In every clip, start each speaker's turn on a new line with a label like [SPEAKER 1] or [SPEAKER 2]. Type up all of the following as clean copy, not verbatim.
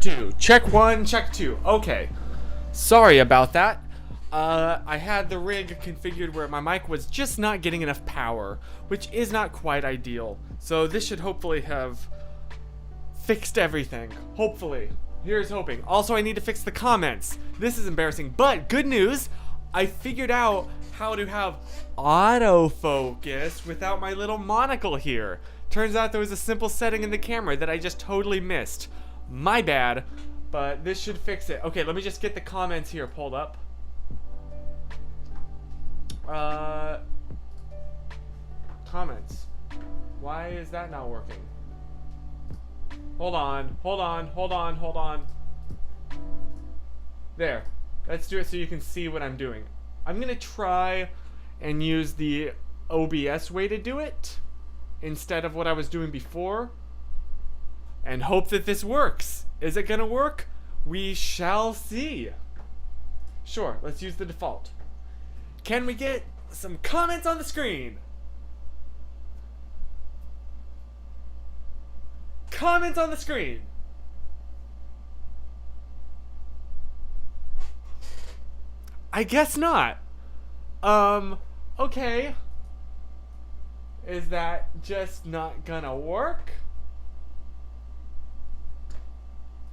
[SPEAKER 1] two. Check one, check two. Okay. Sorry about that. I had the rig configured where my mic was just not getting enough power, which is not quite ideal. So this should hopefully have fixed everything. Hopefully. Here's hoping. Also, I need to fix the comments. This is embarrassing, but good news. I figured out how to have autofocus without my little monocle here. Turns out there was a simple setting in the camera that I just totally missed. My bad, but this should fix it. Okay, let me just get the comments here pulled up. Comments. Why is that not working? Hold on. There. Let's do it so you can see what I'm doing. I'm gonna try and use the OBS way to do it instead of what I was doing before, and hope that this works. Is it gonna work? We shall see. Sure, let's use the default. Can we get some comments on the screen? Comments on the screen. I guess not. Okay. Is that just not gonna work?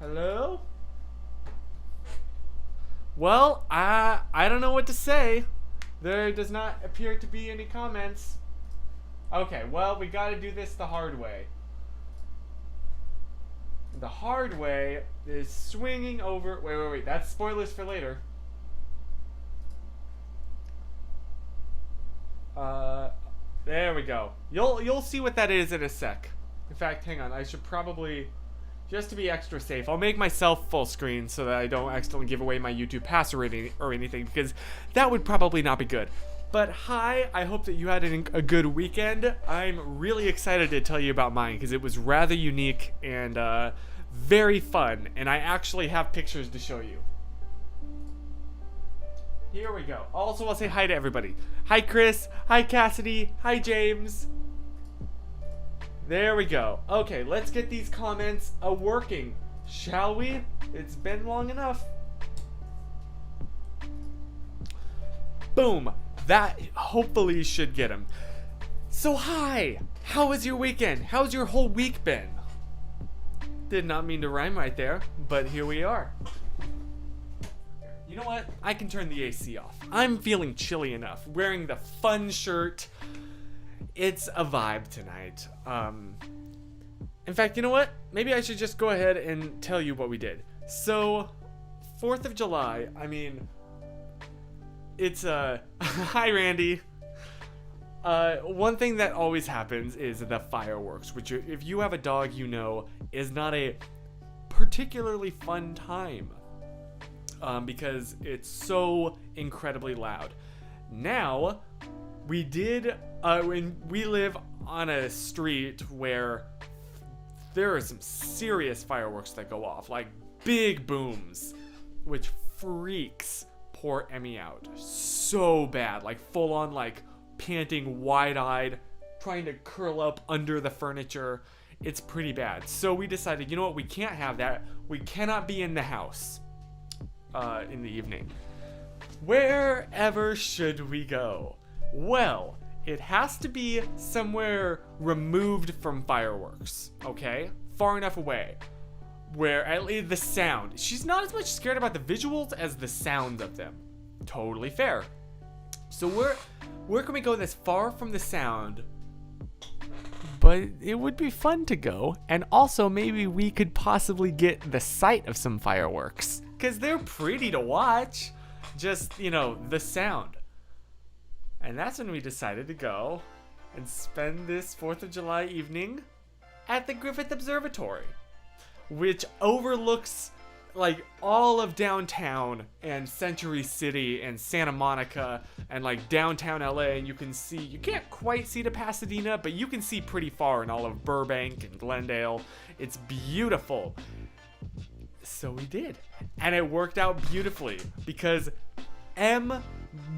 [SPEAKER 1] Hello? Well, I don't know what to say. There does not appear to be any comments. Okay, well, we gotta do this the hard way. The hard way is swinging over. Wait. That's spoilers for later. There we go. You'll see what that is in a sec. In fact, hang on. I should probably, just to be extra safe, I'll make myself full screen so that I don't accidentally give away my YouTube password or anything, because that would probably not be good. But hi, I hope that you had a good weekend. I'm really excited to tell you about mine because it was rather unique and very fun, and I actually have pictures to show you. Here we go. Also, I'll say hi to everybody. Hi, Chris. Hi, Cassidy. Hi, James. There we go. Okay, let's get these comments working, shall we? It's been long enough. Boom. That hopefully should get him. So, hi. How was your weekend? How's your whole week been? Did not mean to rhyme right there, but here we are. You know what? I can turn the AC off. I'm feeling chilly enough. Wearing the fun shirt. It's a vibe tonight. In fact, you know what? Maybe I should just go ahead and tell you what we did. So, 4th of July, I mean, it's hi Randy. One thing that always happens is the fireworks, which if you have a dog, you know, is not a particularly fun time. Because it's so incredibly loud. Now, we live on a street where there are some serious fireworks that go off, like big booms, which freaks poor Emmy out so bad, like full on, like panting, wide-eyed, trying to curl up under the furniture. It's pretty bad. So we decided, you know what, we can't have that. We cannot be in the house in the evening. Wherever should we go? Well, it has to be somewhere removed from fireworks, okay? Far enough away where at least the sound, she's not as much scared about the visuals as the sound of them. Totally fair. So where can we go that's far from the sound, but it would be fun to go, and also maybe we could possibly get the sight of some fireworks, because they're pretty to watch, just, you know, the sound. And that's when we decided to go and spend this 4th of July evening at the Griffith Observatory, which overlooks like all of downtown and Century City and Santa Monica and like downtown LA, and you can't quite see to Pasadena, but you can see pretty far in all of Burbank and Glendale. It's beautiful. So we did, and it worked out beautifully because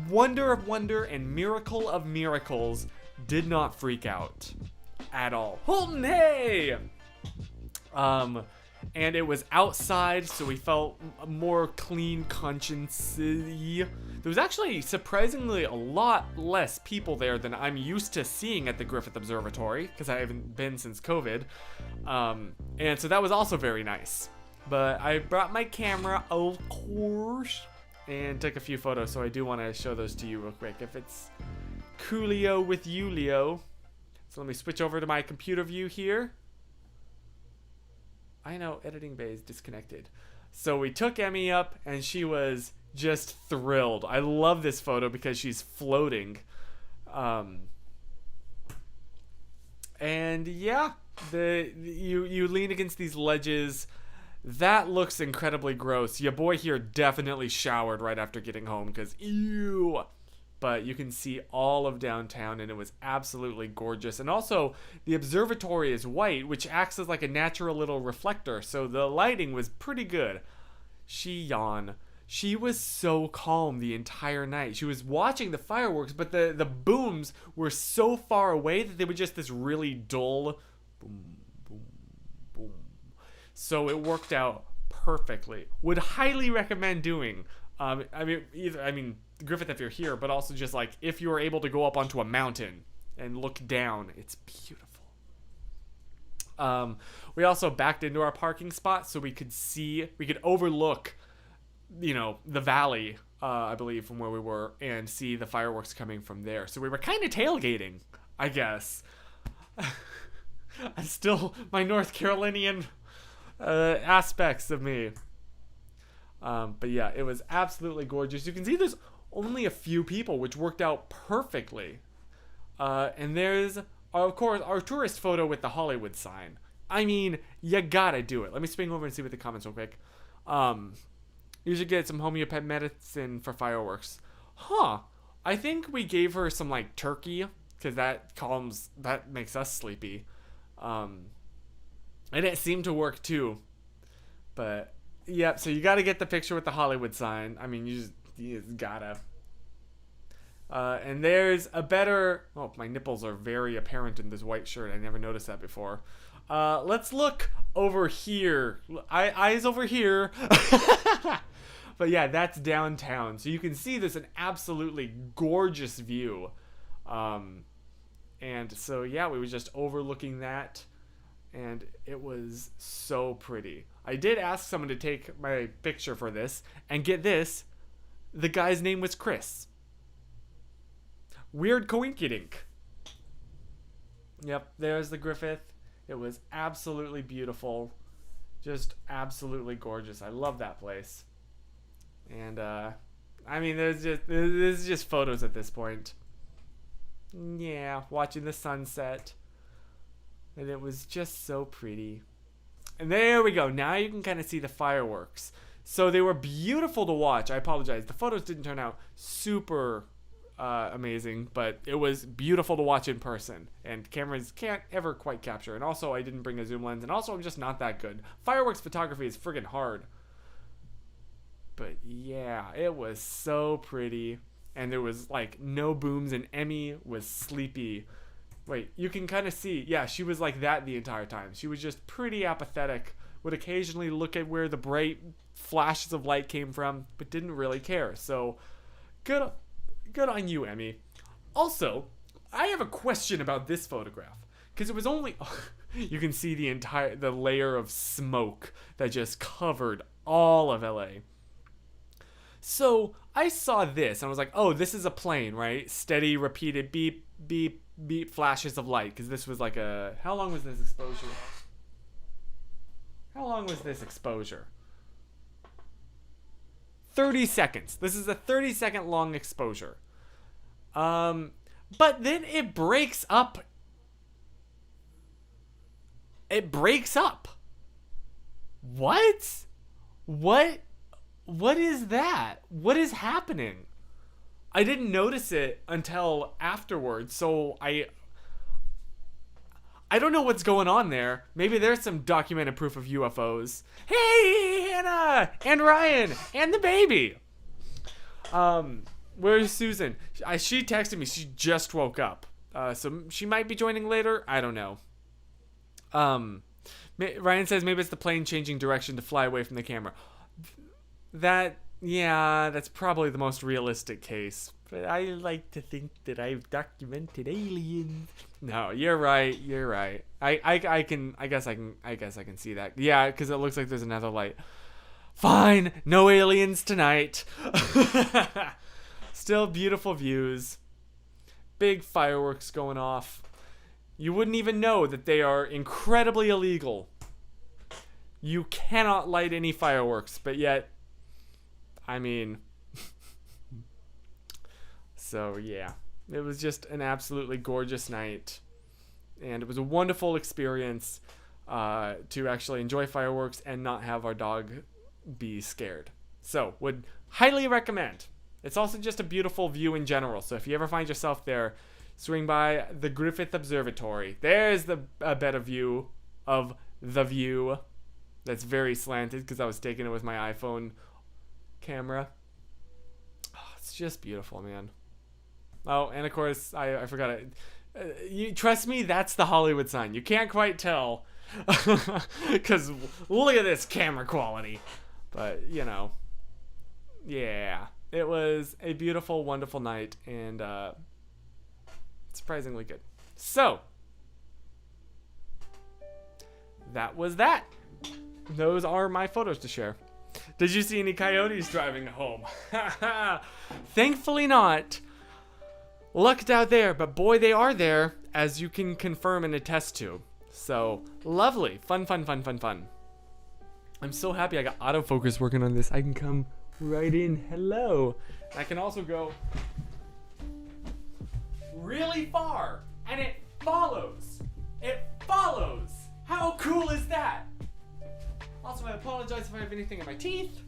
[SPEAKER 1] Wonder of Wonder and Miracle of Miracles did not freak out at all. Holton, hey! and it was outside, so we felt more clean conscience-y. There was actually surprisingly a lot less people there than I'm used to seeing at the Griffith Observatory, because I haven't been since COVID. And so that was also very nice. But I brought my camera, of course, and took a few photos, so I do want to show those to you real quick. If it's coolio with you, Leo. So let me switch over to my computer view here. I know, editing bay is disconnected. So we took Emmy up, and she was just thrilled. I love this photo because she's floating. And yeah, you lean against these ledges. That looks incredibly gross. Your boy here definitely showered right after getting home because ew. But you can see all of downtown, and it was absolutely gorgeous. And also, the observatory is white, which acts as like a natural little reflector, so the lighting was pretty good. She yawned. She was so calm the entire night. She was watching the fireworks, but the booms were so far away that they were just this really dull boom, boom, boom. So it worked out perfectly. Would highly recommend doing. I mean, Griffith if you're here, but also just like if you were able to go up onto a mountain and look down, it's beautiful. We also backed into our parking spot so we could overlook, the valley, I believe, from where we were, and see the fireworks coming from there. So we were kind of tailgating, I guess. Still my North Carolinian aspects of me. But yeah, it was absolutely gorgeous. You can see there's only a few people, which worked out perfectly. And there's, of course, our tourist photo with the Hollywood sign. I mean, you gotta do it. Let me swing over and see what the comments real quick. You should get some homeopathic medicine for fireworks. Huh. I think we gave her some, like, turkey, because that makes us sleepy. And it seemed to work, too. But, yep, so you gotta get the picture with the Hollywood sign. I mean, you just gotta. And there's a better... Oh, my nipples are very apparent in this white shirt. I never noticed that before. Let's look over here. Eyes over here. But yeah, that's downtown. So you can see there's an absolutely gorgeous view. And so, yeah, we were just overlooking that. And it was so pretty. I did ask someone to take my picture for this. And get this. The guy's name was Chris. Weird coinkydink. Yep, there's the Griffith. It was absolutely beautiful. Just absolutely gorgeous. I love that place. And, I mean, this is just photos at this point. Yeah, watching the sunset. And it was just so pretty. And there we go. Now you can kind of see the fireworks. So they were beautiful to watch. I apologize. The photos didn't turn out super amazing, but it was beautiful to watch in person. And cameras can't ever quite capture. And also, I didn't bring a zoom lens. And also, I'm just not that good. Fireworks photography is friggin' hard. But yeah, it was so pretty. And there was like no booms, and Emmy was sleepy. Wait, you can kind of see. Yeah, she was like that the entire time. She was just pretty apathetic. Would occasionally look at where the bright flashes of light came from, but didn't really care. So, good on you, Emmy. Also, I have a question about this photograph. Because it was only... you can see the layer of smoke that just covered all of LA. So, I saw this, and I was like, oh, this is a plane, right? Steady, repeated beep, beep, beep flashes of light. Because this was like a... How long was this exposure? How long was this exposure? 30 seconds. This is a 30-second long exposure. But then it breaks up. It breaks up. What? What is that? What is happening? I didn't notice it until afterwards, so I don't know what's going on there. Maybe there's some documented proof of UFOs. Hey, Hannah! And Ryan! And the baby! Where's Susan? She texted me. She just woke up. So she might be joining later. I don't know. Ryan says maybe it's the plane changing direction to fly away from the camera. Yeah, that's probably the most realistic case. But I like to think that I've documented aliens. No, you're right. I guess I can see that. Yeah, because it looks like there's another light. Fine, no aliens tonight. Still beautiful views. Big fireworks going off. You wouldn't even know that they are incredibly illegal. You cannot light any fireworks, but yet, I mean, so yeah, it was just an absolutely gorgeous night, and it was a wonderful experience to actually enjoy fireworks and not have our dog be scared. So, would highly recommend. It's also just a beautiful view in general, so if you ever find yourself there, swing by the Griffith Observatory. There's a better view of the view. That's very slanted because I was taking it with my iPhone camera. Oh, it's just beautiful, man. Oh, and of course, I forgot it. You trust me, that's the Hollywood sign. You can't quite tell because look at this camera quality. But, you know, yeah. It was a beautiful, wonderful night, and surprisingly good. So, that was that. Those are my photos to share. Did you see any coyotes driving home? Thankfully not. Lucked out there, but boy, they are there, as you can confirm and attest to. So, lovely. Fun. I'm so happy I got autofocus working on this. I can come right in. Hello. I can also go really far, and it follows. How cool is that? Also, I apologize if I have anything in my teeth.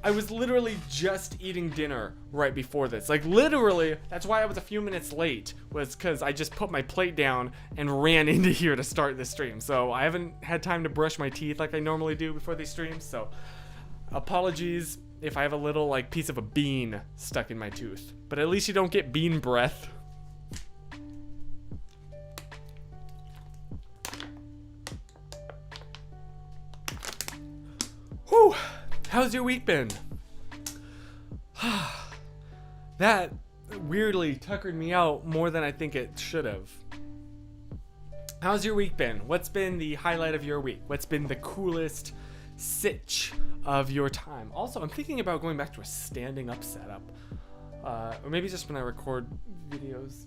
[SPEAKER 1] I was literally just eating dinner right before this. Like, literally, that's why I was a few minutes late, was because I just put my plate down and ran into here to start this stream. So I haven't had time to brush my teeth like I normally do before these streams. So apologies if I have a little, like, piece of a bean stuck in my tooth. But at least you don't get bean breath. Whew. How's your week been? That weirdly tuckered me out more than I think it should have. How's your week been? What's been the highlight of your week? What's been the coolest sitch of your time? Also, I'm thinking about going back to a standing up setup. Or maybe just when I record videos.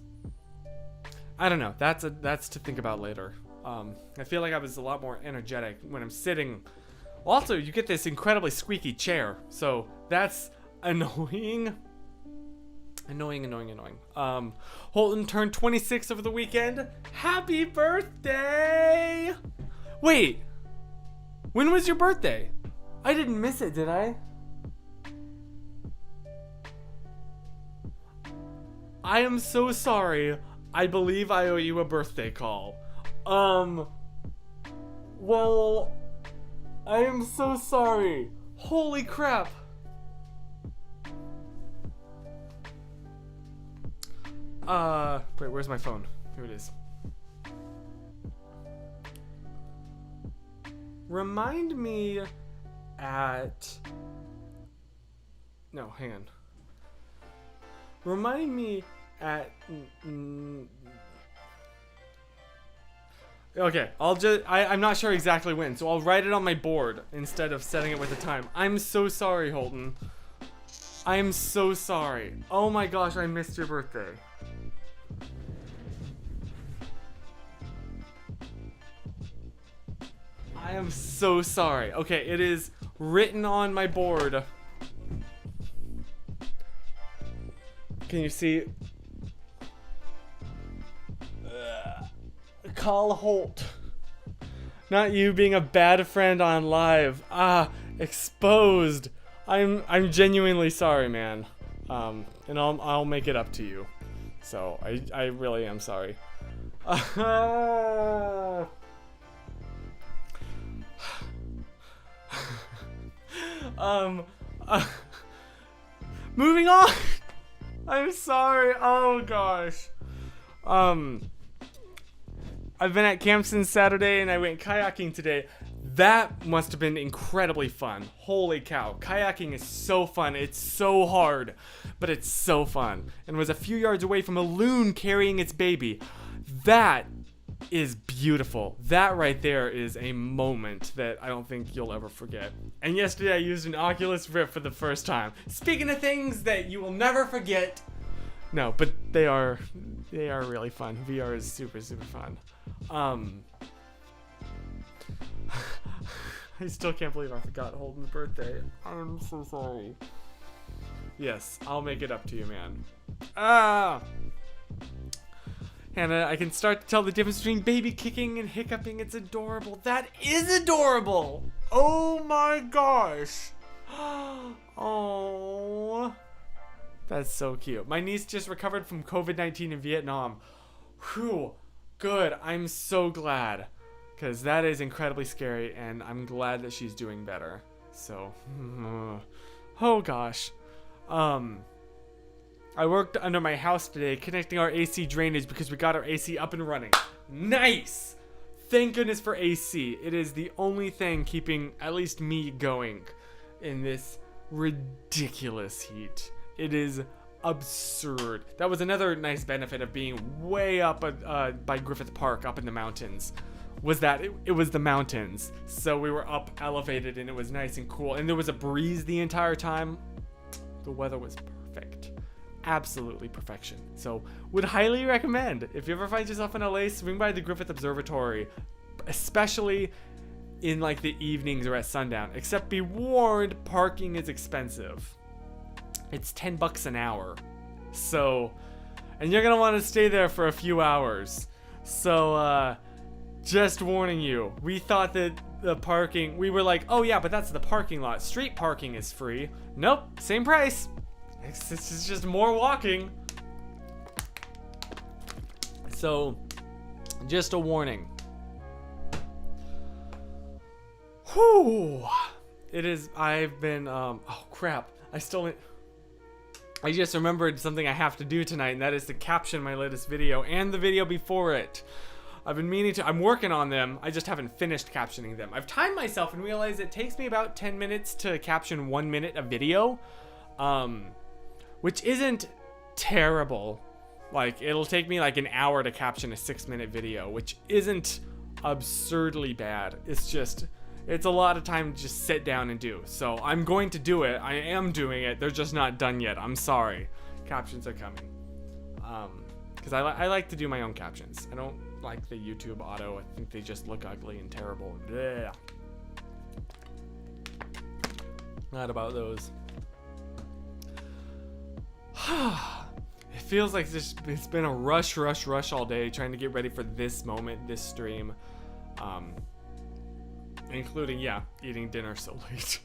[SPEAKER 1] I don't know. That's to think about later. I feel like I was a lot more energetic when I'm sitting. Also, you get this incredibly squeaky chair, so that's annoying. Annoying. Holton turned 26 over the weekend. Happy birthday! Wait, when was your birthday? I didn't miss it, did I? I am so sorry. I believe I owe you a birthday call. Well, I am so sorry. Holy crap. Wait, where's my phone? Here it is. Remind me at... No, hang on. Remind me at... Okay, I'm not sure exactly when, so I'll write it on my board instead of setting it with a time. I'm so sorry, Holton. I'm so sorry. Oh my gosh, I missed your birthday. I am so sorry. Okay, it is written on my board. Can you see? Call Holt. Not you being a bad friend on live. Exposed. I'm genuinely sorry, man. And I'll make it up to you. So I really am sorry. Moving on. I'm sorry. Oh gosh. I've been at camp since Saturday, and I went kayaking today. That must have been incredibly fun. Holy cow. Kayaking is so fun. It's so hard, but it's so fun. And was a few yards away from a loon carrying its baby. That is beautiful. That right there is a moment that I don't think you'll ever forget. And yesterday I used an Oculus Rift for the first time. Speaking of things that you will never forget. No, but they are really fun. VR is super, super fun. I still can't believe I forgot Holden's birthday. I'm so sorry. Yes, I'll make it up to you, man. Hannah, I can start to tell the difference between baby kicking and hiccuping. It's adorable. That is adorable. Oh my gosh. Oh, that's so cute. My niece just recovered from COVID-19 in Vietnam. Whew, good. I'm so glad, because that is incredibly scary, and I'm glad that she's doing better. So, oh gosh. I worked under my house today connecting our AC drainage because we got our AC up and running. Nice! Thank goodness for AC. It is the only thing keeping at least me going in this ridiculous heat. It is absurd. That was another nice benefit of being way up by Griffith Park up in the mountains. Was that it was the mountains. So we were up elevated and it was nice and cool. And there was a breeze the entire time. The weather was perfect. Absolutely perfection. So would highly recommend, if you ever find yourself in LA, swing by the Griffith Observatory, especially in like the evenings or at sundown. Except be warned, parking is expensive. It's $10 an hour. So, and you're gonna want to stay there for a few hours. So just warning you, we thought that the parking, we were like, oh yeah, but that's the parking lot. Street parking is free. Nope, same price. It's just more walking. So, just a warning. Whew. It is, I've been, oh crap. I just remembered something I have to do tonight, and that is to caption my latest video and the video before it. I've been meaning to, I'm working on them. I just haven't finished captioning them. I've timed myself and realized it takes me about 10 minutes to caption 1 minute of video. Which isn't terrible. Like, it'll take me like an hour to caption a 6-minute video, which isn't absurdly bad. It's just, it's a lot of time to just sit down and do. So I'm going to do it. I am doing it. They're just not done yet. I'm sorry. Captions are coming. Because I like to do my own captions. I don't like the YouTube auto. I think they just look ugly and terrible. Blech. Not about those. It feels like it's been a rush all day trying to get ready for this moment, this stream. Including, yeah, eating dinner so late.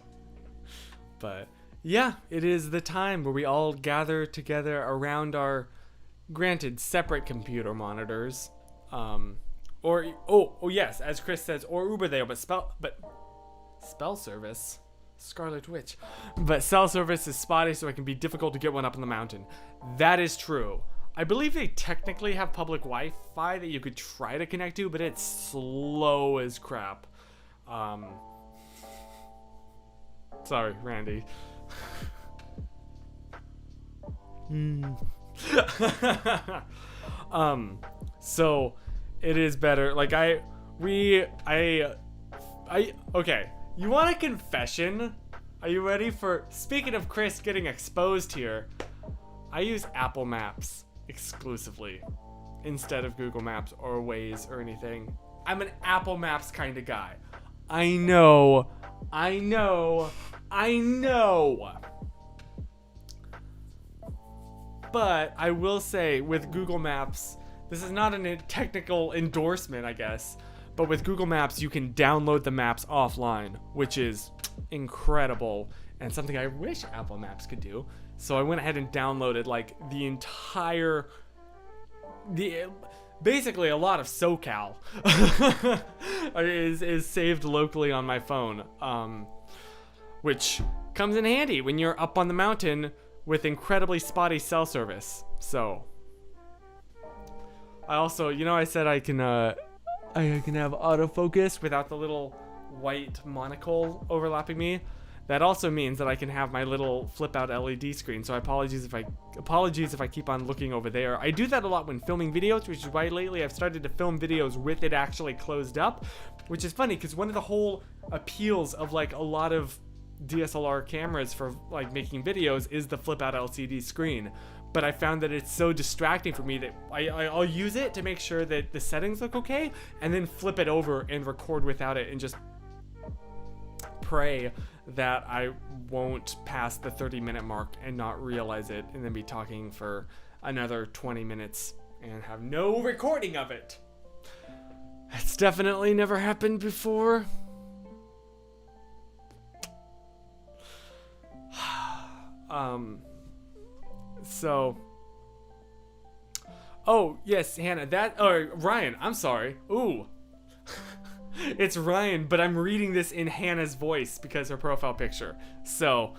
[SPEAKER 1] But yeah, it is the time where we all gather together around our, granted, separate computer monitors. Or yes, as Chris says, or Uber there, but spell service. Scarlet Witch. But cell service is spotty, so it can be difficult to get one up on the mountain. That is true. I believe they technically have public Wi-Fi that you could try to connect to, but it's slow as crap. Sorry, Randy. So it is better. Like okay. You want a confession? Are you ready for... Speaking of Chris getting exposed here, I use Apple Maps exclusively instead of Google Maps or Waze or anything. I'm an Apple Maps kind of guy. I know. But I will say with Google Maps, this is not a technical endorsement, I guess. But with Google Maps, you can download the maps offline, which is incredible and something I wish Apple Maps could do. So I went ahead and downloaded like the entire, basically a lot of SoCal is saved locally on my phone, which comes in handy when you're up on the mountain with incredibly spotty cell service. So I also, I said I can I can have autofocus without the little white monocle overlapping me. That also means that I can have my little flip out LED screen. So apologies if I keep on looking over there. I do that a lot when filming videos, which is why lately I've started to film videos with it actually closed up, which is funny because one of the whole appeals of like a lot of DSLR cameras for like making videos is the flip out LCD screen. But I found that it's so distracting for me that I'll use it to make sure that the settings look okay and then flip it over and record without it and just pray that I won't pass the 30-minute mark and not realize it and then be talking for another 20 minutes and have no recording of it. It's definitely never happened before. So oh yes, Hannah, Ryan, I'm sorry. Ooh. It's Ryan, but I'm reading this in Hannah's voice because her profile picture. So,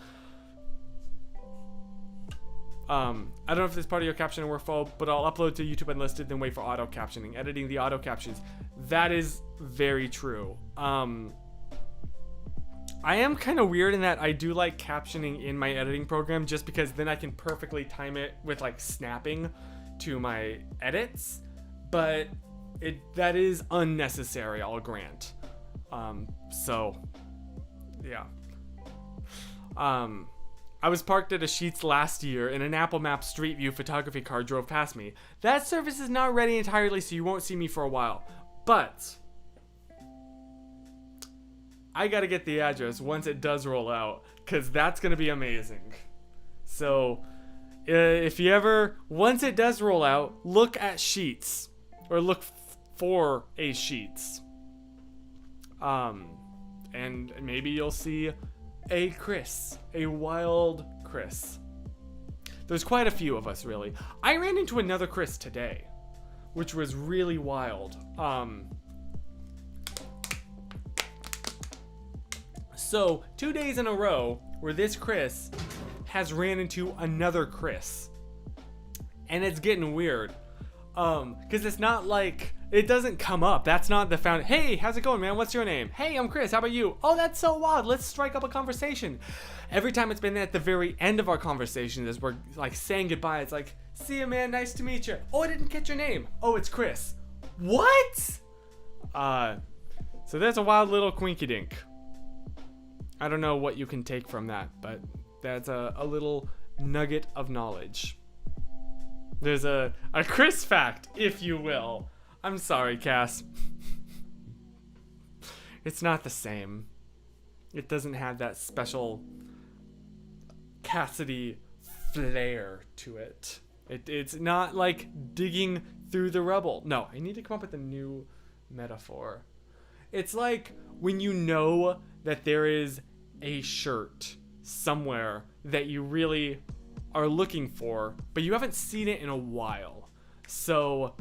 [SPEAKER 1] I don't know if this is part of your captioning workflow, but I'll upload to YouTube unlisted, then wait for auto captioning. Editing the auto captions. That is very true. I am kind of weird in that I do like captioning in my editing program just because then I can perfectly time it with like snapping to my edits, but that is unnecessary, I'll grant. So yeah. I was parked at a Sheetz last year and an Apple Maps Street View photography car drove past me. That service is not ready entirely, so you won't see me for a while. But I gotta get the address once it does roll out, because that's gonna be amazing. So if you ever, once it does roll out, look at Sheetz, or look for a Sheetz. And maybe you'll see a Chris, a wild Chris. There's quite a few of us, really. I ran into another Chris today, which was really wild. So 2 days in a row where this Chris has ran into another Chris, and it's getting weird. Because it's not like, it doesn't come up. That's not the found. Hey, how's it going, man? What's your name? Hey, I'm Chris. How about you? Oh, that's so wild. Let's strike up a conversation. Every time it's been at the very end of our conversation as we're like saying goodbye. It's like, see you, man. Nice to meet you. Oh, I didn't catch your name. Oh, it's Chris. What? So there's a wild little quinky dink. I don't know what you can take from that, but that's a little nugget of knowledge. There's a Chris fact, if you will. I'm sorry, Cass. It's not the same. It doesn't have that special Cassidy flair to it. It's not like digging through the rubble. No, I need to come up with a new metaphor. It's like when you know that there is a shirt somewhere that you really are looking for, but you haven't seen it in a while. So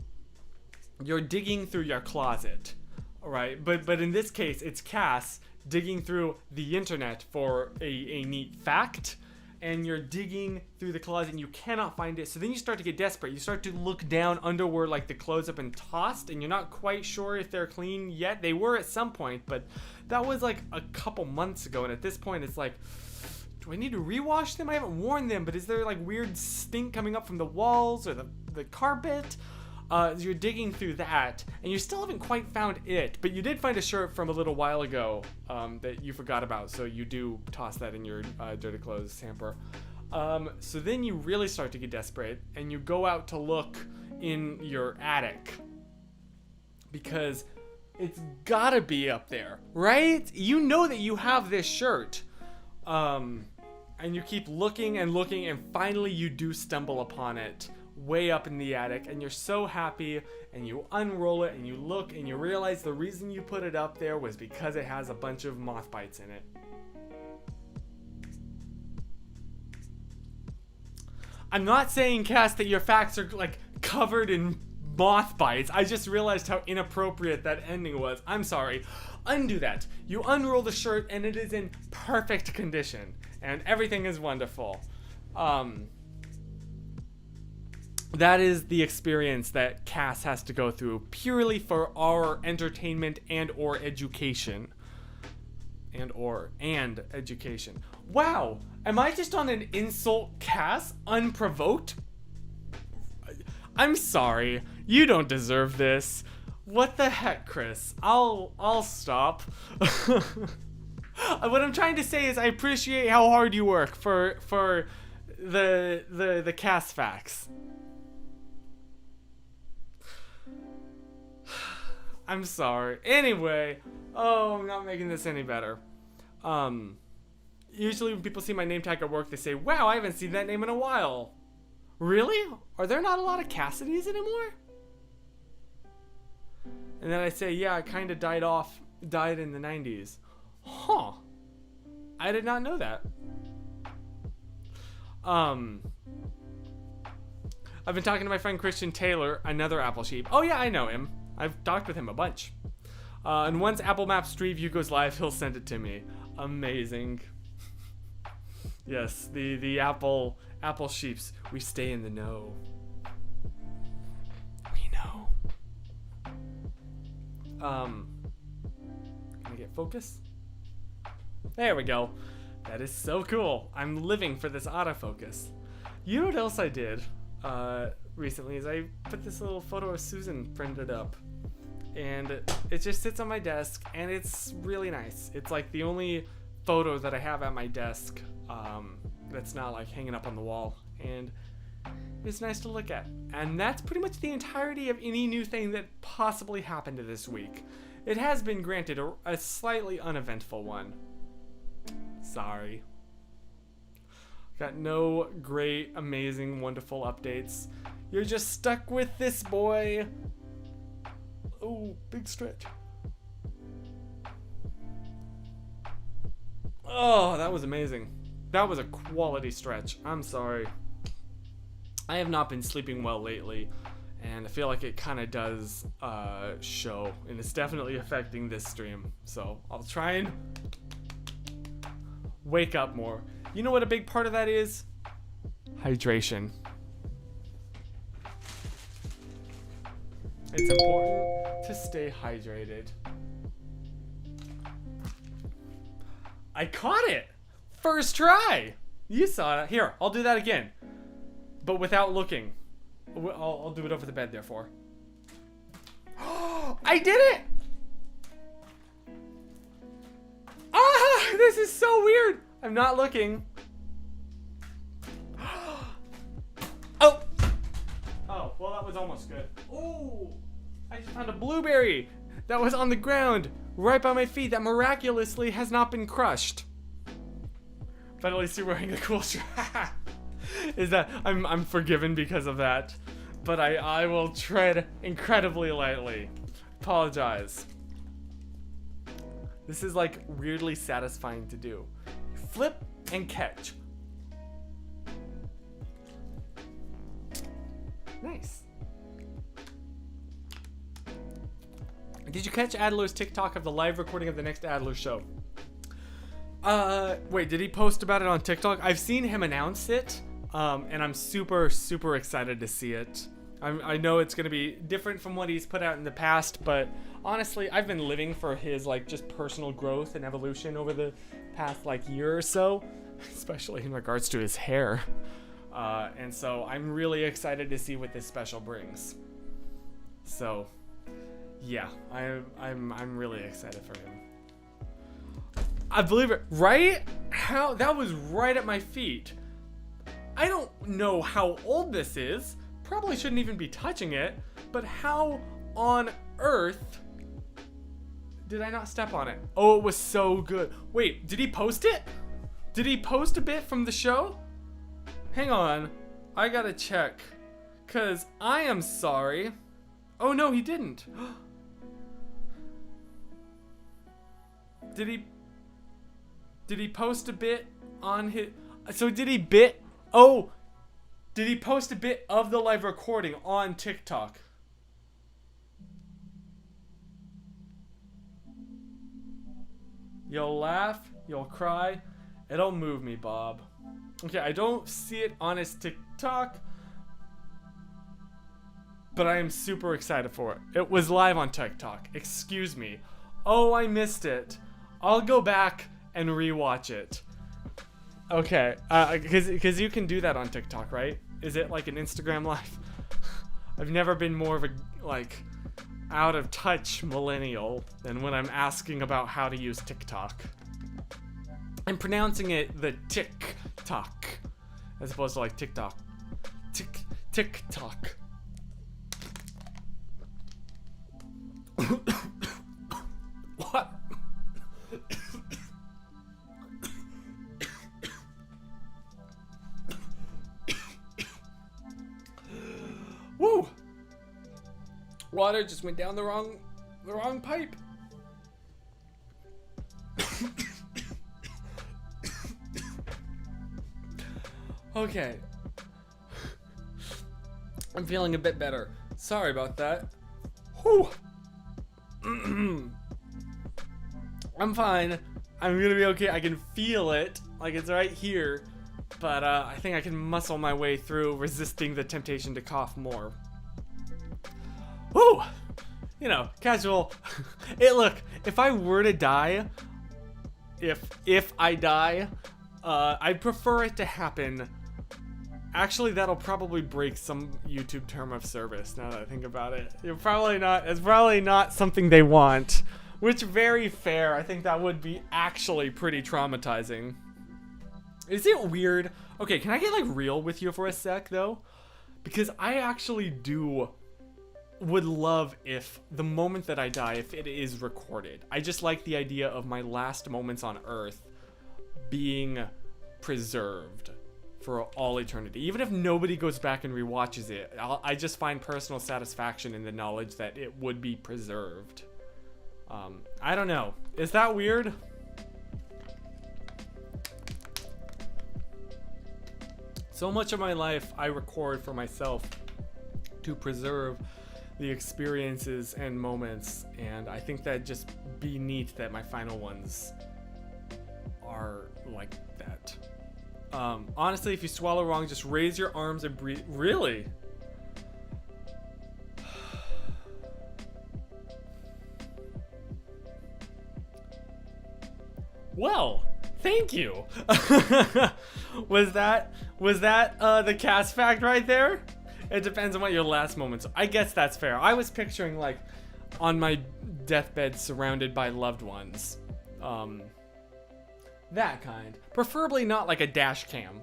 [SPEAKER 1] you're digging through your closet, all right? But in this case, it's Cass digging through the internet for a neat fact, and you're digging through the closet and you cannot find it. So then you start to get desperate. You start to look down under where like the clothes have been tossed, and you're not quite sure if they're clean yet. They were at some point, but that was like a couple months ago, and at this point it's like, do I need to rewash them? I haven't worn them, but is there like weird stink coming up from the walls or the carpet? You're digging through that, and you still haven't quite found it, but you did find a shirt from a little while ago that you forgot about, so you do toss that in your dirty clothes hamper. So then you really start to get desperate, and you go out to look in your attic, because it's gotta be up there, right? You know that you have this shirt. And you keep looking and looking, and finally you do stumble upon it way up in the attic, and you're so happy, and you unroll it and you look and you realize the reason you put it up there was because it has a bunch of moth bites in it. I'm not saying, Cass, that your facts are like covered in moth bites. I just realized how inappropriate that ending was. I'm sorry. Undo that. You unroll the shirt and it is in perfect condition and everything is wonderful. that is the experience that Cass has to go through purely for our entertainment and or education. And education. Wow, am I just on an insult Cass unprovoked? I'm sorry, you don't deserve this. What the heck, Chris? I'll stop. What I'm trying to say is I appreciate how hard you work for the Cass facts. I'm sorry. Anyway, I'm not making this any better. Usually when people see my name tag at work, they say, "Wow, I haven't seen that name in a while." Really? Are there not a lot of Cassidys anymore? And then I say, yeah, it kind of died in the 90s. Huh. I did not know that. I've been talking to my friend Christian Taylor, another Apple sheep. Oh yeah, I know him. I've talked with him a bunch. And once Apple Maps Street View goes live, he'll send it to me. Amazing. Yes, the Apple sheeps. We stay in the know. We know. Can I get focus? There we go. That is so cool. I'm living for this autofocus. You know what else I did recently is I put this little photo of Susan printed up. And it just sits on my desk, and it's really nice. It's like the only photo that I have at my desk that's not like hanging up on the wall. And it's nice to look at. And that's pretty much the entirety of any new thing that possibly happened this week. It has been granted a slightly uneventful one. Sorry. Got no great, amazing, wonderful updates. You're just stuck with this boy. Oh, big stretch. Oh, that was amazing. That was a quality stretch. I'm sorry. I have not been sleeping well lately, and I feel like it kind of does show, and it's definitely affecting this stream. So I'll try and wake up more. You know what a big part of that is? Hydration. It's important to stay hydrated. I caught it! First try! You saw it. Here, I'll do that again. But without looking. I'll do it over the bed, therefore. I did it! Ah! This is so weird! I'm not looking. Oh! Oh, well that was almost good. Oh! I just found a blueberry that was on the ground right by my feet that miraculously has not been crushed. But at least you're wearing the cool shirt. Is that I'm forgiven because of that. But I will tread incredibly lightly. Apologize. This is like weirdly satisfying to do. Flip and catch. Nice. Did you catch Adler's TikTok of the live recording of the next Adler show? Wait, did he post about it on TikTok? I've seen him announce it, and I'm super, super excited to see it. I know it's gonna be different from what he's put out in the past, but honestly, I've been living for his like just personal growth and evolution over the past like year or so, especially in regards to his hair. And so I'm really excited to see what this special brings. So, yeah, I'm really excited for him. I believe it, right? How that was right at my feet. I don't know how old this is. Probably shouldn't even be touching it, but how on earth did I not step on it? Oh, it was so good. Wait, did he post it? Did he post a bit from the show? Hang on, I gotta check, cause I am sorry. Oh no, he didn't. Did he post a bit on his, so did he post a bit of the live recording on TikTok? You'll laugh, you'll cry, it'll move me, Bob. Okay, I don't see it on his TikTok. but I am super excited for it. It was live on TikTok. Excuse me. Oh, I missed it. I'll go back and rewatch it. Okay, because you can do that on TikTok, right? Is it like an Instagram live? I've never been more of a, like, out of touch millennial than when I'm asking about how to use TikTok. I'm pronouncing it the TikTok as opposed to like TikTok. TikTok. What? Woo! Water just went down the wrong pipe. Okay. I'm feeling a bit better. Sorry about that. Whew. I'm fine. I'm gonna be okay. I can feel it. Like it's right here. But I think I can muscle my way through resisting the temptation to cough more. Woo! You know, casual. Look, if I were to die, if I die, I'd prefer it to happen. Actually, that'll probably break some YouTube term of service, now that I think about it. It's probably not something they want. Which, very fair. I think that would be actually pretty traumatizing. Is it weird? Okay, can I get, like, real with you for a sec, though? Because I actually would love if the moment that I die, if it is recorded. I just like the idea of my last moments on Earth being preserved for all eternity. Even if nobody goes back and rewatches it, I just find personal satisfaction in the knowledge that it would be preserved. I don't know. Is that weird? So much of my life I record for myself to preserve the experiences and moments, and I think that'd just be neat that my final ones are like that. Honestly, if you swallow wrong, just raise your arms and breathe. Really? Well, thank you. Was that the cast fact right there? It depends on what your last moments are. I guess that's fair. I was picturing like on my deathbed surrounded by loved ones. That kind. Preferably not like a dash cam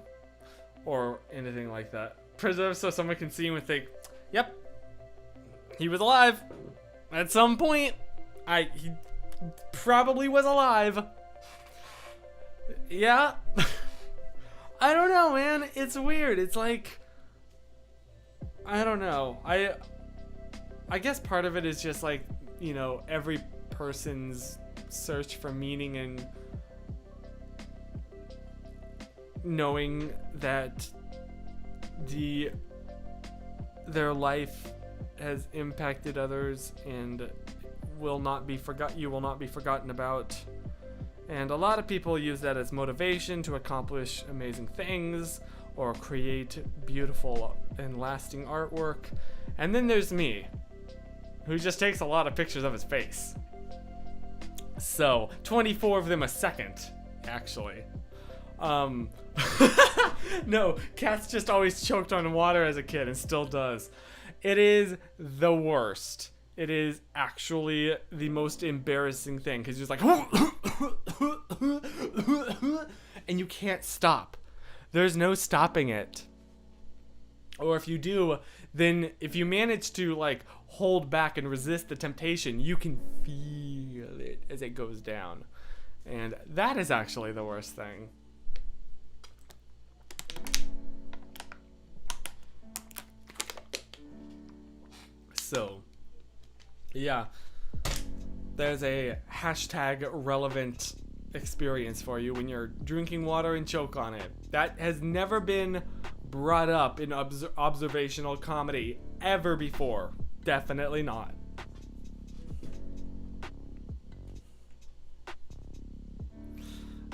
[SPEAKER 1] or anything like that. Preserve so someone can see him and think, yep, he was alive. At some point, he probably was alive. Yeah. I don't know, man. It's weird. It's like, I don't know. I guess part of it is just like, you know, every person's search for meaning and knowing that their life has impacted others and you will not be forgotten about. And a lot of people use that as motivation to accomplish amazing things or create beautiful and lasting artwork. And then there's me, who just takes a lot of pictures of his face. So, 24 of them a second, actually. No, Cat's just always choked on water as a kid and still does. It is the worst. It is actually the most embarrassing thing because you're just like, and you can't stop. There's no stopping it. Or if you do, then if you manage to like hold back and resist the temptation, you can feel it as it goes down. And that is actually the worst thing. So, yeah, there's a hashtag relevant experience for you when you're drinking water and choke on it. That has never been brought up in observational comedy ever before. Definitely not.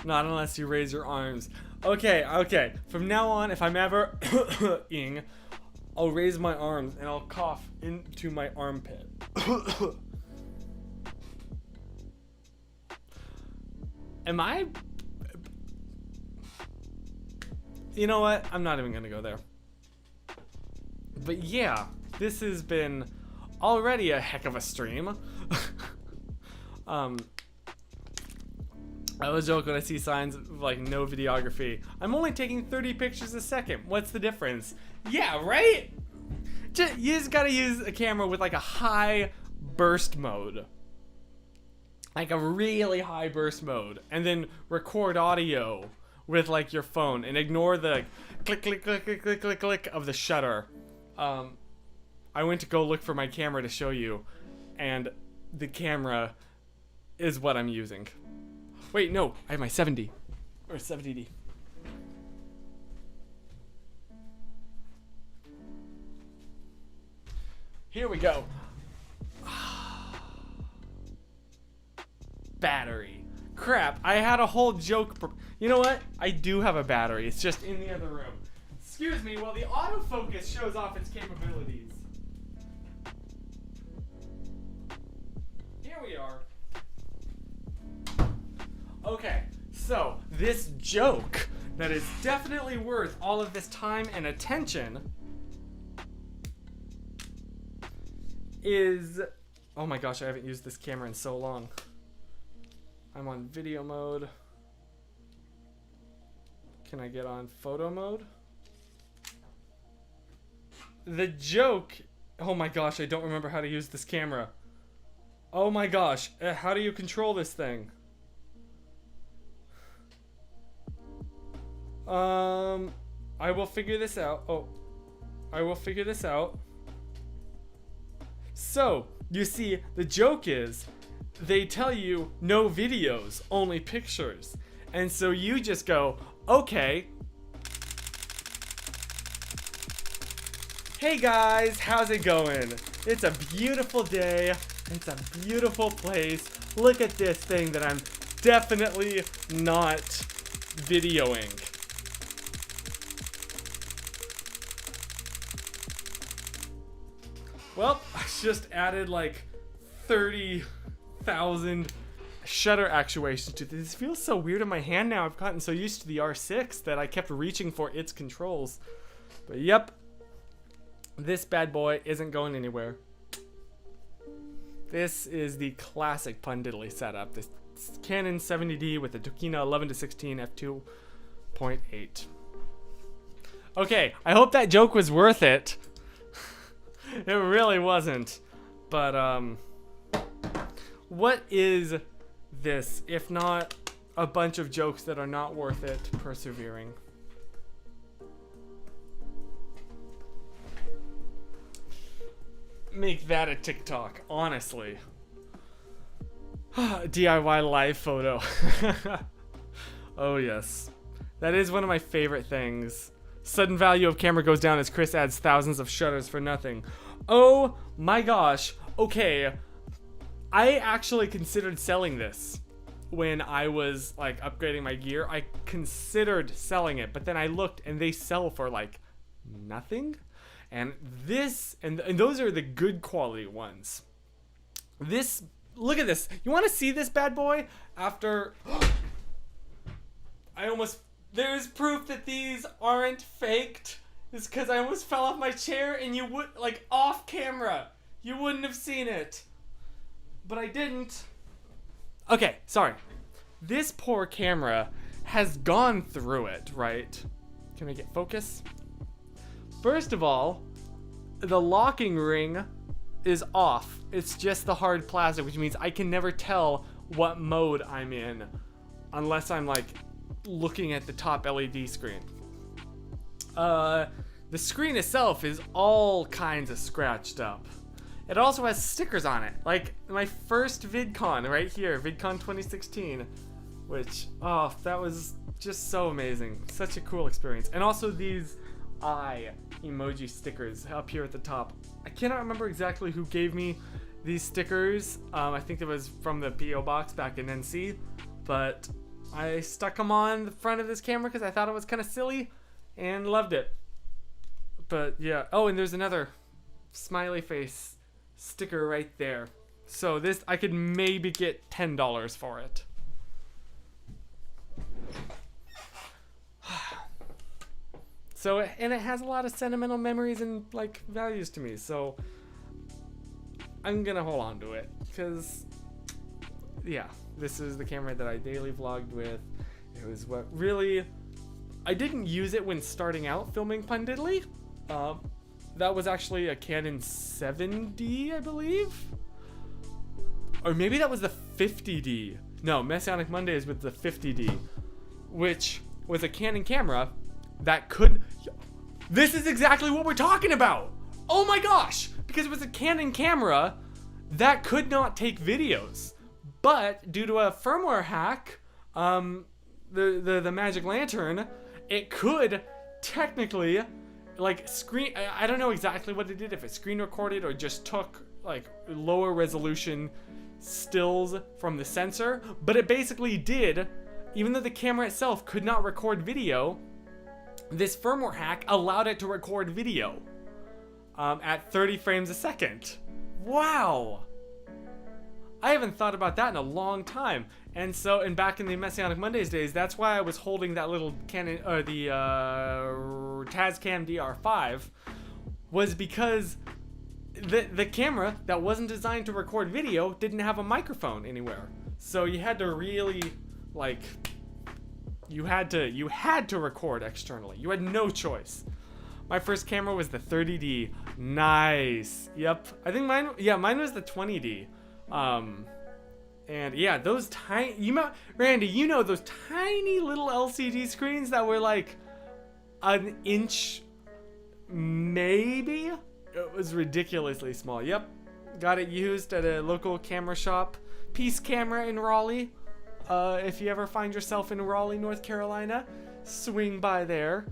[SPEAKER 1] Not unless you raise your arms. Okay. From now on, if I'm ever ing, I'll raise my arms and I'll cough into my armpit. Am I? You know what? I'm not even gonna go there. But yeah, this has been already a heck of a stream. I always joke when I see signs of like no videography. I'm only taking 30 pictures a second. What's the difference? Yeah, right? You just gotta use a camera with like a high burst mode. Like a really high burst mode. And then record audio with like your phone and ignore the click, click, click, click, click, click, click of the shutter. I went to go look for my camera to show you, and the camera is what I'm using. Wait, no, I have my 70 or 70D. Here we go. Battery. Crap, I had a whole joke. You know what? I do have a battery. It's just in the other room. Excuse me while the autofocus shows off its capabilities. Here we are. Okay, so this joke that is definitely worth all of this time and attention is... Oh my gosh, I haven't used this camera in so long. I'm on video mode. Can I get on photo mode? The joke... Oh my gosh, I don't remember how to use this camera. Oh my gosh, how do you control this thing? I will figure this out. I will figure this out. So, you see, the joke is, they tell you no videos, only pictures. And so you just go, okay. Hey guys, how's it going? It's a beautiful day. It's a beautiful place. Look at this thing that I'm definitely not videoing. Well, I just added like 30,000 shutter actuations to this. It feels so weird in my hand now. I've gotten so used to the R6 that I kept reaching for its controls. But yep, this bad boy isn't going anywhere. This is the classic pun diddly setup. This Canon 70D with the Tokina 11-16 f2.8. Okay, I hope that joke was worth it. It really wasn't. But, what is this, if not a bunch of jokes that are not worth it persevering? Make that a TikTok, honestly. DIY live photo. Oh, yes. That is one of my favorite things. Sudden value of camera goes down as Chris adds thousands of shutters for nothing. Oh my gosh. Okay. I actually considered selling this when I was like upgrading my gear. I considered selling it, but then I looked and they sell for like nothing. And this, and those are the good quality ones. This, look at this. You want to see this bad boy? After, there's proof that these aren't faked. It's because I almost fell off my chair and you would, like off camera, you wouldn't have seen it. But I didn't. Okay, sorry. This poor camera has gone through it, right? Can we get focus? First of all, the locking ring is off. It's just the hard plastic, which means I can never tell what mode I'm in unless I'm like looking at the top LED screen. The screen itself is all kinds of scratched up. It also has stickers on it, like my first VidCon right here, VidCon 2016, which, oh, that was just so amazing. Such a cool experience. And also these eye emoji stickers up here at the top. I cannot remember exactly who gave me these stickers. I think it was from the P.O. box back in NC, but I stuck them on the front of this camera because I thought it was kind of silly and loved it. But yeah. Oh, and there's another smiley face sticker right there. So this, I could maybe get $10 for it. So, and it has a lot of sentimental memories and like values to me. So I'm gonna hold on to it because, yeah, this is the camera that I daily vlogged with. It was what really, I didn't use it when starting out filming Pun Diddly. That was actually a Canon 7D, I believe. Or maybe that was the 50D. No, Messianic Mondays with the 50D, which was a Canon camera that could... This is exactly what we're talking about! Oh my gosh! Because it was a Canon camera that could not take videos. But due to a firmware hack, the Magic Lantern, it could technically like screen... I don't know exactly what it did, if it screen recorded or just took like lower resolution stills from the sensor, but it basically did. Even though the camera itself could not record video, this firmware hack allowed it to record video at 30 frames a second. Wow! I haven't thought about that in a long time. And so, and back in the Messianic Mondays days, that's why I was holding that little Canon, or the Tascam DR5, was because the camera that wasn't designed to record video didn't have a microphone anywhere. So you had to really, like, you had to record externally. You had no choice. My first camera was the 30D. Nice. Yep. I think mine was the 20D. And yeah, those tiny, Randy, you know those tiny little LCD screens that were like an inch, maybe? It was ridiculously small. Yep. Got it used at a local camera shop. Peace Camera in Raleigh. If you ever find yourself in Raleigh, North Carolina, swing by there.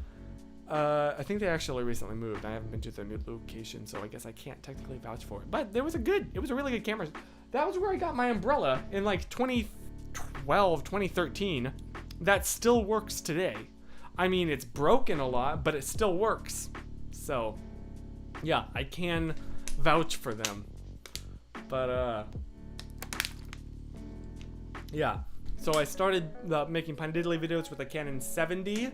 [SPEAKER 1] I think they actually recently moved. I haven't been to their new location, so I guess I can't technically vouch for it. But it was a really good camera. That was where I got my umbrella in like 2012, 2013. That still works today. I mean, it's broken a lot, but it still works. So, yeah, I can vouch for them. But, yeah. So I started making Pun Diddly videos with a Canon 7D.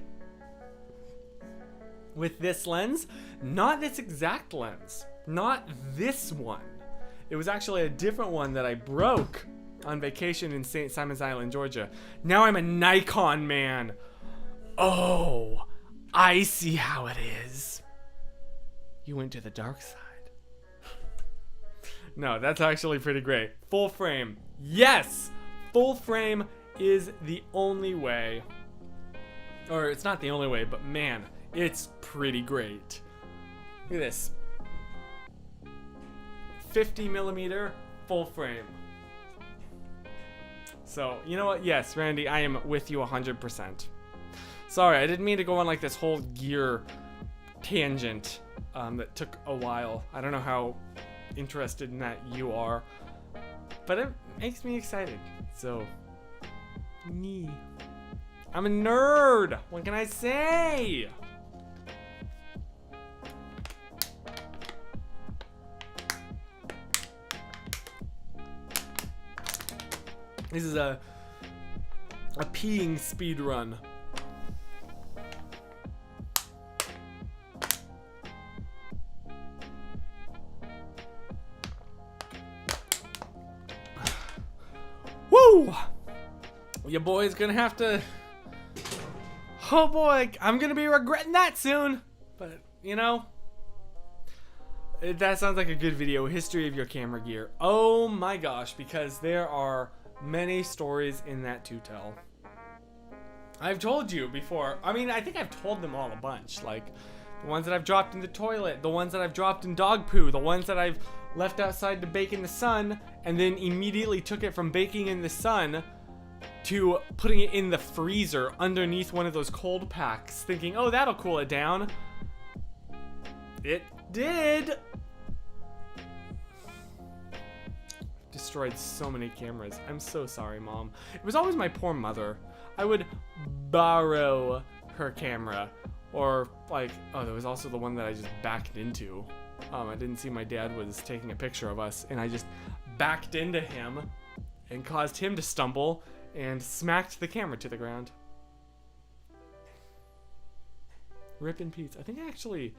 [SPEAKER 1] With this lens. Not this exact lens. Not this one. It was actually a different one that I broke on vacation in St. Simon's Island, Georgia. Now I'm a Nikon man. Oh, I see how it is. You went to the dark side. No, that's actually pretty great. Full frame. Yes! Full frame is the only way. Or it's not the only way, but man, it's pretty great. Look at this. 50mm full frame. So, you know what? Yes, Randy, I am with you 100%. Sorry, I didn't mean to go on like this whole gear tangent that took a while. I don't know how interested in that you are, but it makes me excited. So, me. I'm a nerd. What can I say? This is a peeing speed run. Woo! Your boy's gonna have to... Oh boy, I'm gonna be regretting that soon. But, you know, that sounds like a good video. History of your camera gear. Oh my gosh, because there are many stories in that to tell. I've told you before. I mean, I think I've told them all a bunch. Like, the ones that I've dropped in the toilet, the ones that I've dropped in dog poo, the ones that I've left outside to bake in the sun, and then immediately took it from baking in the sun to putting it in the freezer underneath one of those cold packs, thinking, oh, that'll cool it down. It did. Destroyed so many cameras. I'm so sorry, Mom. It was always my poor mother. I would borrow her camera Or like, oh, there was also the one that I just backed into. I didn't see my dad was taking a picture of us, and I just backed into him and caused him to stumble and smacked the camera to the ground. Rip in peace. I think I actually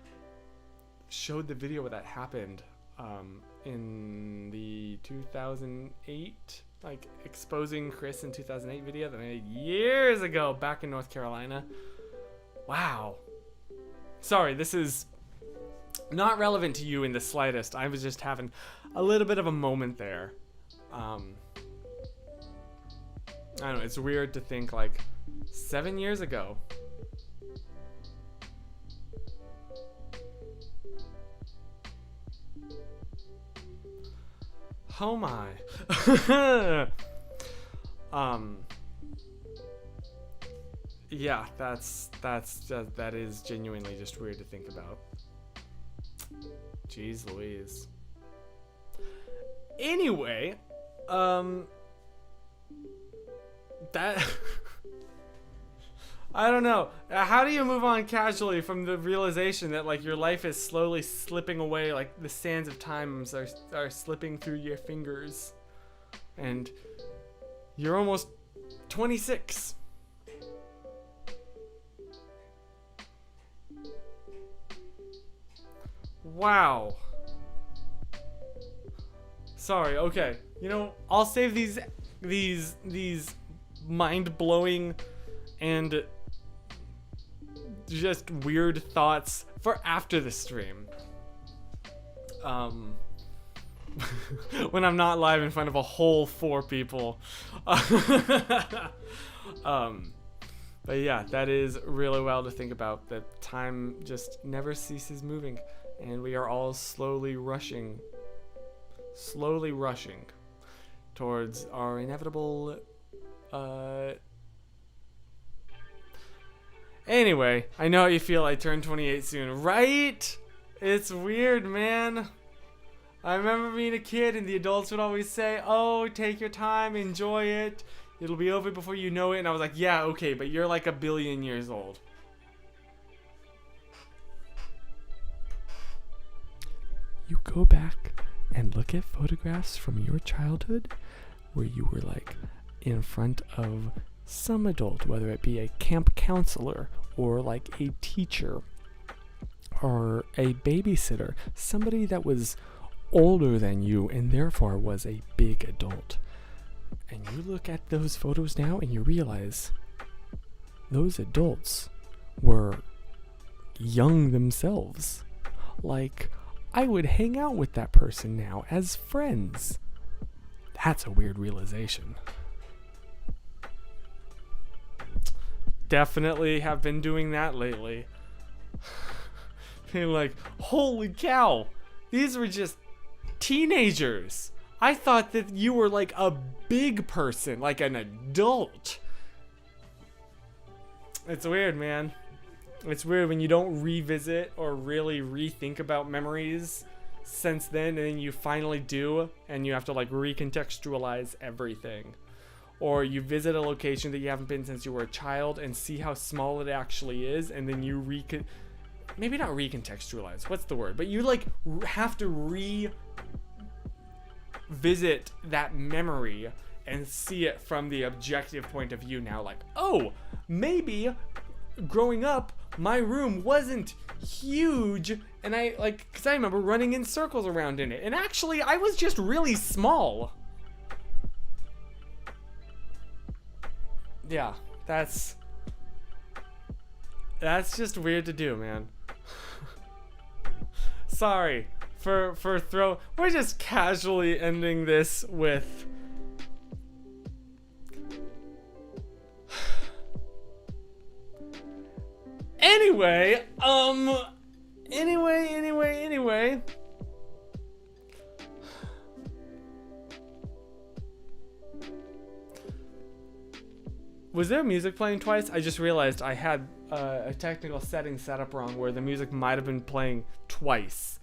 [SPEAKER 1] showed the video where that happened in the 2008, like exposing Chris in 2008 video that I made years ago back in North Carolina. Wow. Sorry, this is not relevant to you in the slightest. I was just having a little bit of a moment there. I don't know, it's weird to think like 7 years ago. Oh my. Yeah, that is genuinely just weird to think about. Jeez Louise. Anyway, that I don't know. How do you move on casually from the realization that like your life is slowly slipping away, like the sands of time are slipping through your fingers, and you're almost 26. Wow. Sorry, okay. You know, I'll save these mind-blowing and just weird thoughts for after the stream. When I'm not live in front of a whole 4 people. But yeah, that is really wild to think about, that time just never ceases moving, and we are all slowly rushing towards our inevitable anyway, I know how you feel. I turned 28 soon, right? It's weird, man. I remember being a kid and the adults would always say, oh, take your time, enjoy it, it'll be over before you know it. And I was like, yeah, okay, but you're like 1 billion years old. You go back and look at photographs from your childhood where you were like in front of some adult, whether it be a camp counselor or like a teacher or a babysitter, somebody that was older than you and therefore was a big adult. And you look at those photos now and you realize those adults were young themselves. Like, I would hang out with that person now as friends. That's a weird realization. Definitely have been doing that lately. Being like, holy cow, these were just teenagers. I thought that you were like a big person, like an adult. It's weird, man. It's weird when you don't revisit or really rethink about memories since then, and then you finally do, and you have to like recontextualize everything. Or you visit a location that you haven't been since you were a child and see how small it actually is, and then you maybe not recontextualize, what's the word? But you like have to revisit that memory and see it from the objective point of view now. Like, oh, maybe growing up, my room wasn't huge, and I like, because I remember running in circles around in it, and actually I was just really small. Yeah, that's just weird to do, man. Sorry for we're just casually ending this with anyway, anyway. Was there music playing twice? I just realized I had a technical setting set up wrong where the music might have been playing twice.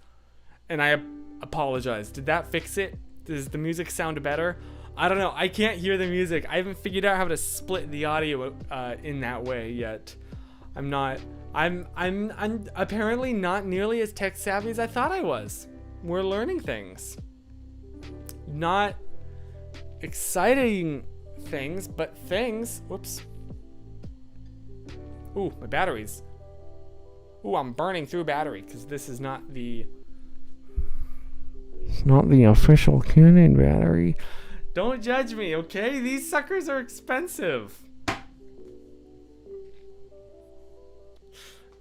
[SPEAKER 1] And I apologize. Did that fix it? Does the music sound better? I don't know. I can't hear the music. I haven't figured out how to split the audio in that way yet. I'm apparently not nearly as tech savvy as I thought I was. We're learning things. Not exciting things, but things. Whoops. Ooh, my batteries. Ooh, I'm burning through battery because this is not the... It's not the official Canon battery. Don't judge me, okay? These suckers are expensive.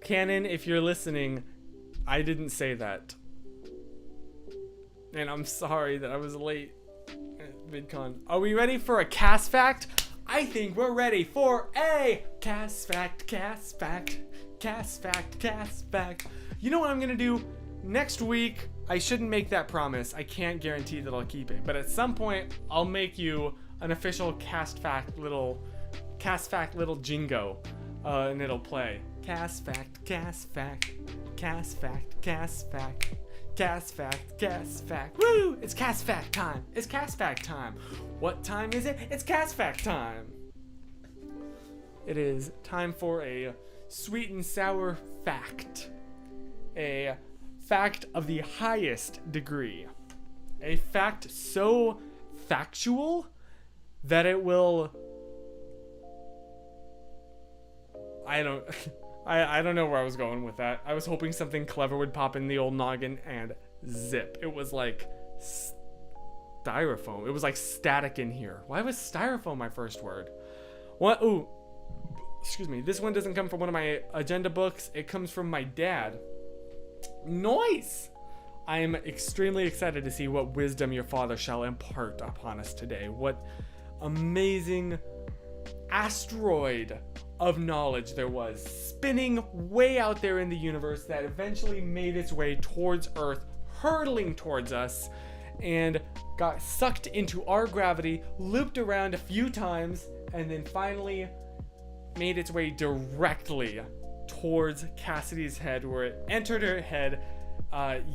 [SPEAKER 1] Canon, if you're listening, I didn't say that. And I'm sorry that I was late at VidCon. Are we ready for a cast fact? I think we're ready for a cast fact, cast fact, cast fact, cast fact. You know what I'm gonna do? Next week, I shouldn't make that promise. I can't guarantee that I'll keep it. But at some point, I'll make you an official cast fact little jingo. And it'll play. Cast fact, cast fact, cast fact, cast fact. Cast fact, cast fact. Woo! It's cast fact time. It's cast fact time. What time is it? It's cast fact time. It is time for a sweet and sour fact. A fact of the highest degree. A fact so factual that it will... I don't know where I was going with that. I was hoping something clever would pop in the old noggin and zip. It was like styrofoam. It was like static in here. Why was styrofoam my first word? What? Ooh, excuse me. This one doesn't come from one of my agenda books. It comes from my dad. Nice! I am extremely excited to see what wisdom your father shall impart upon us today. What amazing asteroid of knowledge there was spinning way out there in the universe that eventually made its way towards Earth, hurtling towards us, and got sucked into our gravity, looped around a few times, and then finally made its way directly towards Cassidy's head, where it entered her head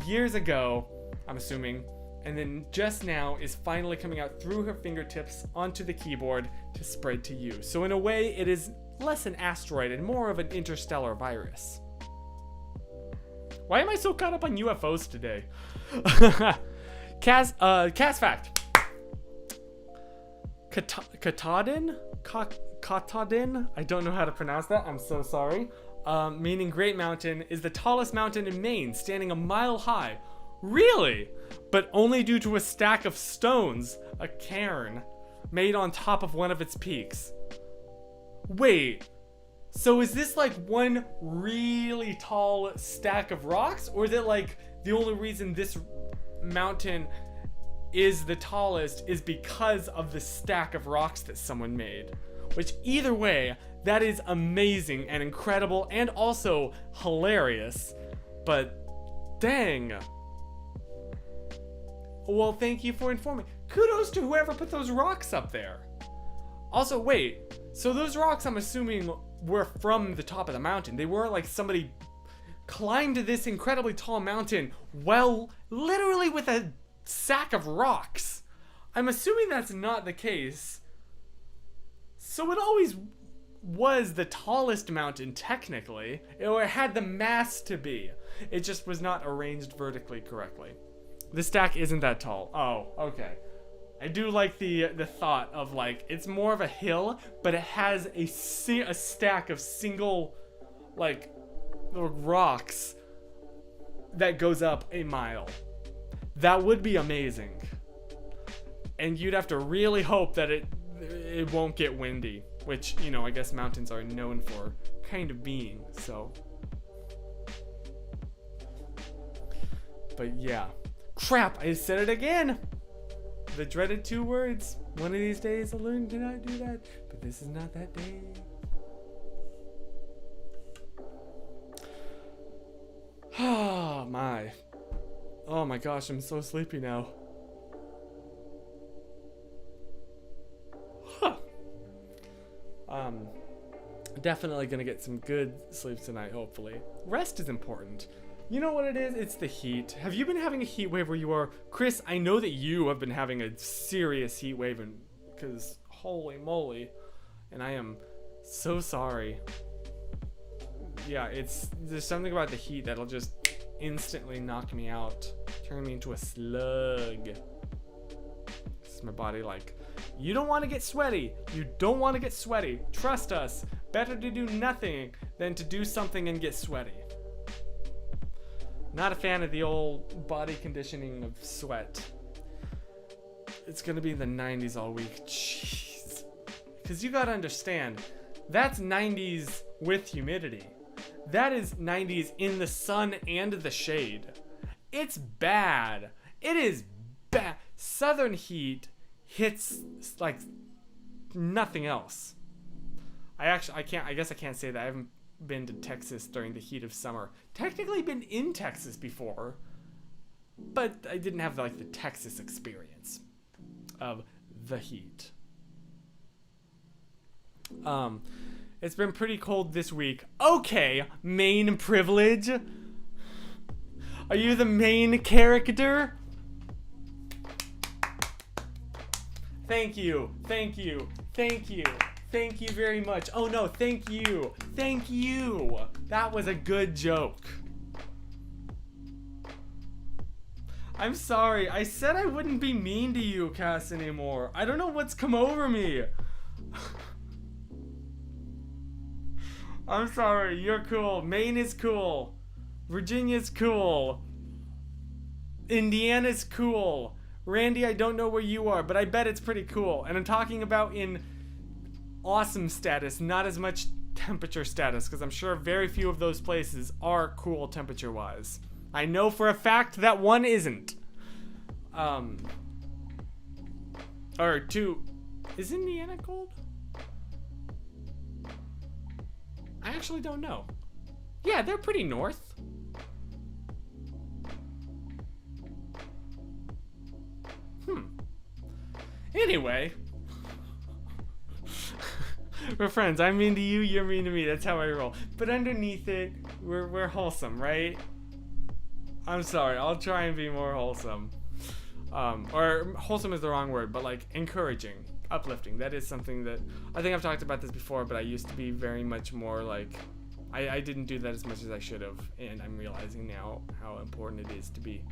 [SPEAKER 1] years ago, I'm assuming, and then just now is finally coming out through her fingertips onto the keyboard to spread to you. So in a way, it is less an asteroid and more of an interstellar virus. Why am I so caught up on UFOs today? Cas fact. Katahdin? Katahdin? I don't know how to pronounce that. I'm so sorry. Meaning Great Mountain, is the tallest mountain in Maine, standing a mile high. Really? But only due to a stack of stones, a cairn, made on top of one of its peaks. Wait, so is this like one really tall stack of rocks? Or is it like the only reason this mountain is the tallest is because of the stack of rocks that someone made? Which either way, that is amazing and incredible and also hilarious. But dang. Well, thank you for informing. Kudos to whoever put those rocks up there. Also, wait. So those rocks, I'm assuming, were from the top of the mountain. They weren't like somebody climbed this incredibly tall mountain, well, literally with a sack of rocks. I'm assuming that's not the case. So it always was the tallest mountain, technically. Or it had the mass to be. It just was not arranged vertically correctly. The stack isn't that tall. Oh, okay. I do like the thought of like, it's more of a hill, but it has a stack of single, like, rocks that goes up a mile. That would be amazing. And you'd have to really hope that it won't get windy, which, you know, I guess mountains are known for kind of being, so. But yeah. Crap, I said it again! The dreaded 2 words. One of these days I'll learn to not do that, but this is not that day. Oh my. Oh my gosh, I'm so sleepy now. Huh. Definitely gonna get some good sleep tonight, hopefully. Rest is important. You know what it is? It's the heat. Have you been having a heat wave where you are? Chris, I know that you have been having a serious heat wave, and because holy moly, and I am so sorry. yeah, there's something about the heat that'll just instantly knock me out, turn me into a slug. This is my body like, you don't want to get sweaty. You don't want to get sweaty. Trust us. Better to do nothing than to do something and get sweaty. Not a fan of the old body conditioning of sweat. It's gonna be the 90s all week. Jeez. Because you gotta understand, that's 90s with humidity. That is 90s in the sun and the shade. It's bad. It is bad. Southern heat hits like nothing else. I guess I can't say that. I haven't been to Texas during the heat of summer. Technically been in Texas before, but I didn't have like the Texas experience of the heat. It's been pretty cold this week. Okay, main privilege. Are you the main character? Thank you, thank you, thank you, thank you very much. Oh no, thank you, thank you. That was a good joke. I'm sorry, I said I wouldn't be mean to you, Cass, anymore. I don't know what's come over me. I'm sorry, you're cool. Maine is cool. Virginia's cool. Indiana's cool. Randy, I don't know where you are, but I bet it's pretty cool. And I'm talking about in awesome status, not as much temperature status, because I'm sure very few of those places are cool temperature-wise. I know for a fact that one isn't. Or two. Is Indiana cold? I actually don't know. Yeah, they're pretty north. Anyway. We're friends. I'm mean to you, you're mean to me. That's how I roll. But underneath it, we're wholesome, right? I'm sorry. I'll try and be more wholesome. Or wholesome is the wrong word, but like encouraging, uplifting. That is something that I think I've talked about this before, but I used to be very much more like I didn't do that as much as I should have, and I'm realizing now how important it is to be.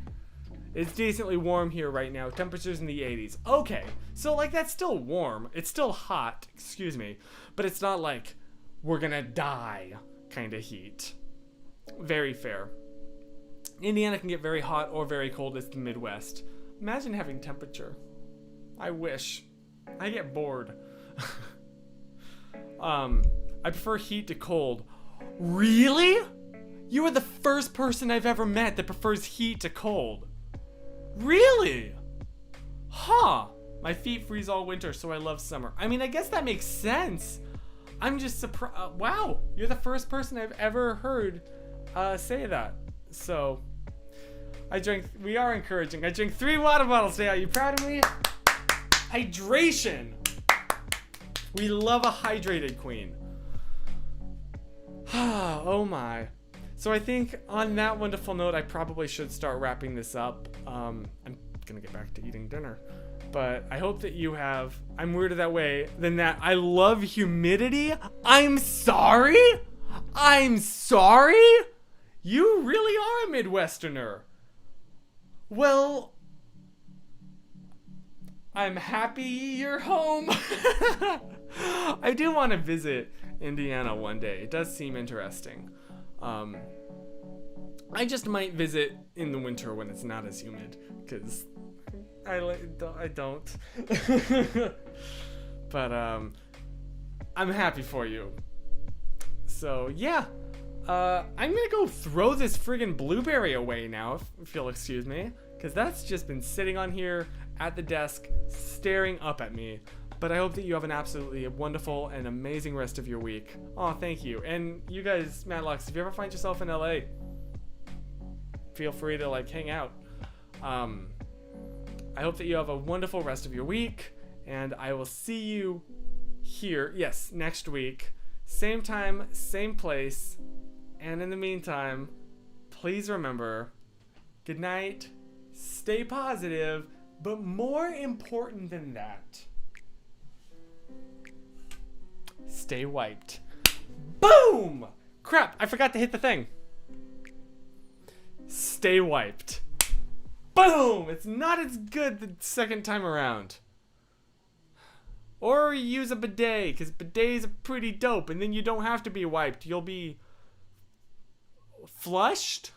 [SPEAKER 1] It's decently warm here right now. Temperatures in the 80s. Okay, so like that's still warm. It's still hot, excuse me, but it's not like we're gonna die kind of heat. Very fair. Indiana can get very hot or very cold. It's the Midwest. Imagine having temperature. I wish. I get bored. I prefer heat to cold. Really? You are the first person I've ever met that prefers heat to cold. Really? Huh. My feet freeze all winter, so I love summer. I mean, I guess that makes sense. I'm just surprised. Wow, you're the first person I've ever heard say that. So, we are encouraging. I drink 3 water bottles today. Are you proud of me? Hydration. We love a hydrated queen. Oh my. So I think on that wonderful note, I probably should start wrapping this up. I'm gonna get back to eating dinner, but I hope that you have, I'm weirder that way than that. I love humidity. I'm sorry? You really are a Midwesterner. Well, I'm happy you're home. I do want to visit Indiana one day. It does seem interesting. I just might visit in the winter when it's not as humid, because I don't. But I'm happy for you. So yeah, I'm gonna go throw this friggin' blueberry away now, if you'll excuse me, because that's just been sitting on here at the desk staring up at me. But I hope that you have an absolutely wonderful and amazing rest of your week. Oh, thank you. And you guys, Matlocks, if you ever find yourself in LA, feel free to like hang out. I hope that you have a wonderful rest of your week, and I will see you here, yes, next week. Same time, same place. And in the meantime, please remember, good night, stay positive, but more important than that, stay wiped. Boom! Crap, I forgot to hit the thing. Stay wiped. Boom! It's not as good the second time around. Or use a bidet, because bidets are pretty dope, and then you don't have to be wiped. You'll be flushed?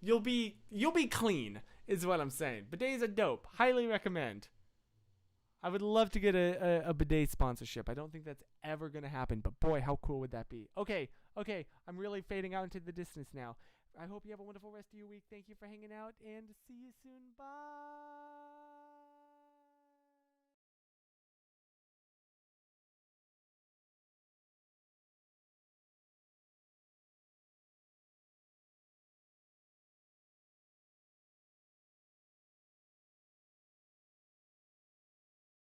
[SPEAKER 1] You'll be clean, is what I'm saying. Bidets are dope. Highly recommend. I would love to get a bidet sponsorship. I don't think that's ever going to happen, but boy, how cool would that be? Okay, I'm really fading out into the distance now. I hope you have a wonderful rest of your week. Thank you for hanging out, and see you soon. Bye!